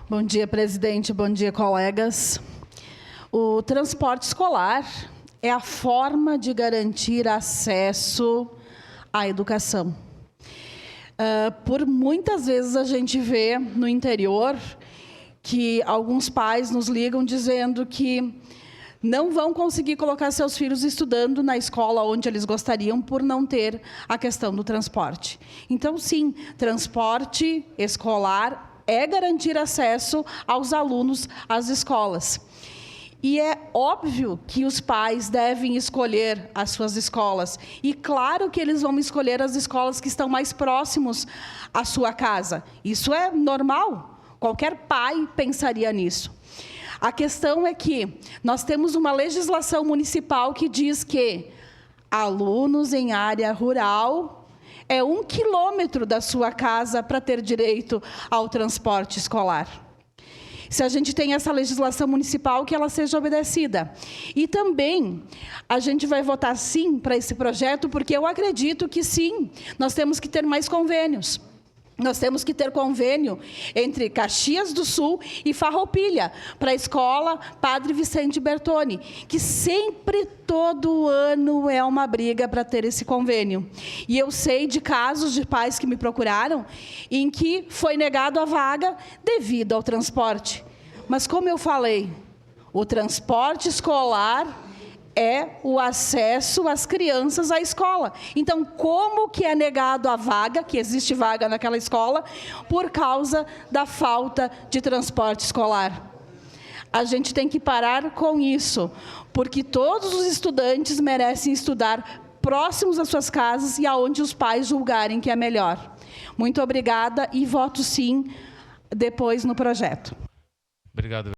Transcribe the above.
Bom dia, presidente. Bom dia, colegas. O transporte escolar é a forma de garantir acesso à educação. Por muitas vezes a gente vê no interior que alguns pais nos ligam dizendo que não vão conseguir colocar seus filhos estudando na escola onde eles gostariam por não ter a questão do transporte. Então, sim, transporte escolar é garantir acesso aos alunos às escolas. E é óbvio que os pais devem escolher as suas escolas. E claro que eles vão escolher as escolas que estão mais próximos à sua casa. Isso é normal. Qualquer pai pensaria nisso. A questão é que nós temos uma legislação municipal que diz que alunos em área rural é 1 quilômetro da sua casa para ter direito ao transporte escolar. Se a gente tem essa legislação municipal, que ela seja obedecida. E também a gente vai votar sim para esse projeto, porque eu acredito que sim, nós temos que ter mais convênios. Nós temos que ter convênio entre Caxias do Sul e Farroupilha, para a escola Padre Vicente Bertoni, que sempre, todo ano, é uma briga para ter esse convênio. E eu sei de casos de pais que me procuraram, em que foi negado a vaga devido ao transporte. Mas, como eu falei, o transporte escolar é o acesso às crianças à escola. Então, como que é negado a vaga, que existe vaga naquela escola, por causa da falta de transporte escolar? A gente tem que parar com isso, porque todos os estudantes merecem estudar próximos às suas casas e aonde os pais julgarem que é melhor. Muito obrigada e voto sim depois no projeto. Obrigado.